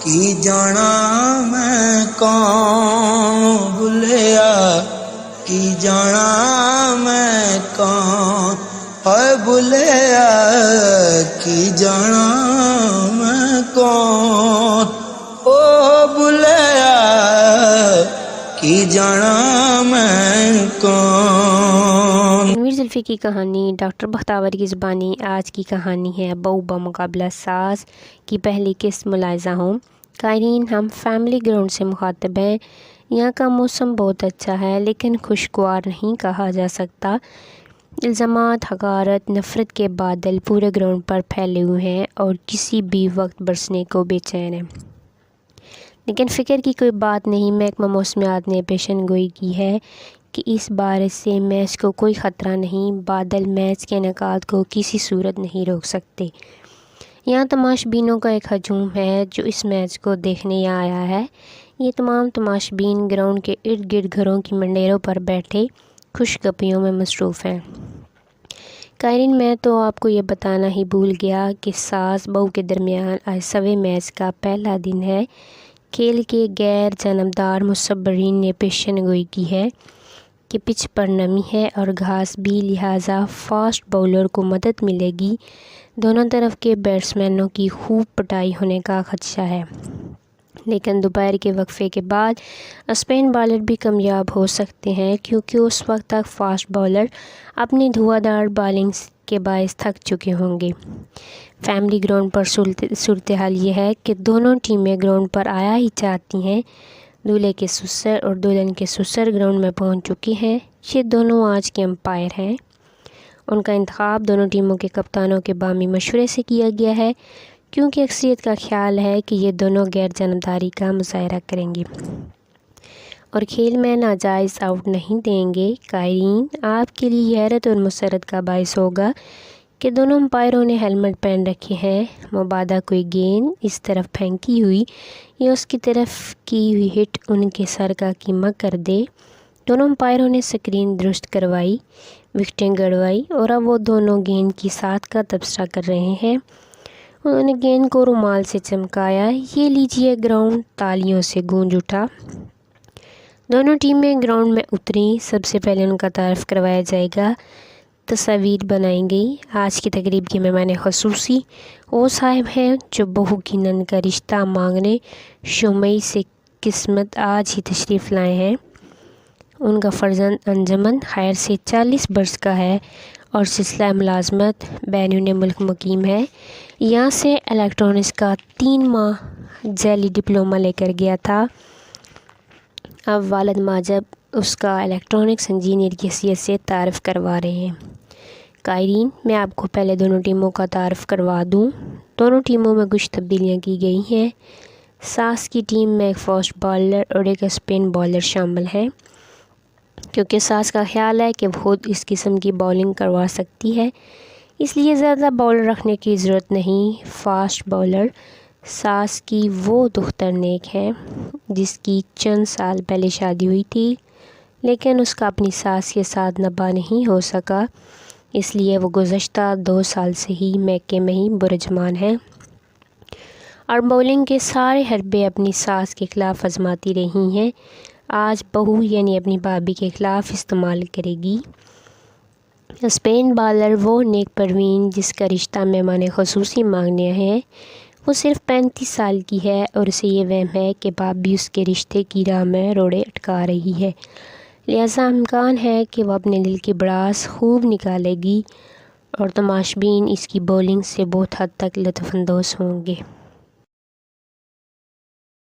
کی جانا میں کون بھولیا کی جانا میں کون ہے بھولیا کی جانا میں کون او بھولیا کی جانا میں کون۔ تنویر زلفی کی کہانی ڈاکٹر بختیار کی زبانی۔ آج کی کہانی ہے بہو بمقابلہ ساس کی پہلی قسط ملاحظہ ہوں۔ قائرین، ہم فیملی گراؤنڈ سے مخاطب ہیں۔ یہاں کا موسم بہت اچھا ہے لیکن خوشگوار نہیں کہا جا سکتا۔ الزامات، حقارت، نفرت کے بادل پورے گراؤنڈ پر پھیلے ہوئے ہیں اور کسی بھی وقت برسنے کو بے چین ہے۔ لیکن فکر کی کوئی بات نہیں۔ محکمہ موسمیات نے پیشن گوئی کی ہے کہ اس بارش سے میچ کو کوئی خطرہ نہیں۔ بادل میچ کے انعقاد کو کسی صورت نہیں روک سکتے۔ یہاں تماشبینوں کا ایک ہجوم ہے جو اس میچ کو دیکھنے یہاں آیا ہے۔ یہ تمام تماشبین گراؤنڈ کے ارد گرد گھروں کی منڈیروں پر بیٹھے خوش گپیوں میں مصروف ہیں۔ قائرین، میں تو آپ کو یہ بتانا ہی بھول گیا کہ ساس بہو کے درمیان آج سوے میچ کا پہلا دن ہے۔ کھیل کے غیر جانبدار مصورین نے پیشن گوئی کی ہے کہ پچ پر نمی ہے اور گھاس بھی، لہٰذا فاسٹ بولر کو مدد ملے گی۔ دونوں طرف کے بیٹسمینوں کی خوب پٹائی ہونے کا خدشہ ہے، لیکن دوپہر کے وقفے کے بعد اسپن بالر بھی کامیاب ہو سکتے ہیں کیونکہ اس وقت تک فاسٹ بولر اپنی دھواں دھار بالنگ کے باعث تھک چکے ہوں گے۔ فیملی گراؤنڈ پر صورتحال یہ ہے کہ دونوں ٹیمیں گراؤنڈ پر آیا ہی چاہتی ہیں۔ دولہے کے سسر اور دلہن کے سسر گراؤنڈ میں پہنچ چکے ہیں۔ یہ دونوں آج کے امپائر ہیں۔ ان کا انتخاب دونوں ٹیموں کے کپتانوں کے باہمی مشورے سے کیا گیا ہے کیونکہ اکثریت کا خیال ہے کہ یہ دونوں غیر جانبداری کا مظاہرہ کریں گے اور کھیل میں ناجائز آؤٹ نہیں دیں گے۔ قائرین، آپ کے لیے حیرت اور مسرت کا باعث ہوگا کہ دونوں امپائروں نے ہیلمٹ پہن رکھے ہیں۔ مبادا کوئی گیند اس طرف پھینکی ہوئی یا اس کی طرف کی ہوئی ہٹ ان کے سر کا کیما کر دے۔ دونوں امپائروں نے اسکرین درست کروائی، وکٹیں گڑوائی اور اب وہ دونوں گیند کی ساتھ کا تبصرہ کر رہے ہیں۔ انہوں نے گیند کو رومال سے چمکایا۔ یہ لیجیے، گراؤنڈ تالیوں سے گونج اٹھا۔ دونوں ٹیمیں گراؤنڈ میں اتریں۔ سب سے پہلے ان کا تعارف کروایا جائے گا۔ تصاویر بنائی گئی۔ آج کی تقریب کے مہمان خصوصی وہ صاحب ہیں جو بہو کی نند کا رشتہ مانگنے شومئی سے قسمت آج ہی تشریف لائے ہیں۔ ان کا فرزند انجمن خیر سے 40 برس کا ہے اور سلسلہ ملازمت بیرون ملک مقیم ہے۔ یہاں سے الیکٹرانکس کا 3 ماہ ذیلی ڈپلومہ لے کر گیا تھا۔ اب والد ماجب اس کا الیکٹرانکس انجینئر کی حیثیت سے تعارف کروا رہے ہیں۔ قائرین، میں آپ کو پہلے دونوں ٹیموں کا تعارف کروا دوں۔ دونوں ٹیموں میں کچھ تبدیلیاں کی گئی ہیں۔ ساس کی ٹیم میں ایک فاسٹ بالر اور ایک اسپن بالر شامل ہے کیونکہ ساس کا خیال ہے کہ وہ خود اس قسم کی بالنگ کروا سکتی ہے، اس لیے زیادہ بالر رکھنے کی ضرورت نہیں۔ فاسٹ بالر ساس کی وہ دختر نیک ہے جس کی چند سال پہلے شادی ہوئی تھی لیکن اس کا اپنی ساس کے ساتھ نبھا نہیں ہو سکا، اس لیے وہ گزشتہ 2 سال سے ہی میکے میں ہی برجمان ہے اور بولنگ کے سارے حربے اپنی ساس کے خلاف آزماتی رہی ہیں۔ آج بہو یعنی اپنی بھابھی کے خلاف استعمال کرے گی۔ اسپین بالر وہ نیک پروین جس کا رشتہ مہمان خصوصی مانگنے ہے۔ وہ صرف 35 سال کی ہے اور اسے یہ وہم ہے کہ بھابھی اس کے رشتے کی راہ میں روڑے اٹکا رہی ہے، لہٰذا امکان ہے کہ وہ اپنے دل کی بڑاس خوب نکالے گی اور تماشبین اس کی بولنگ سے بہت حد تک لطف اندوز ہوں گے۔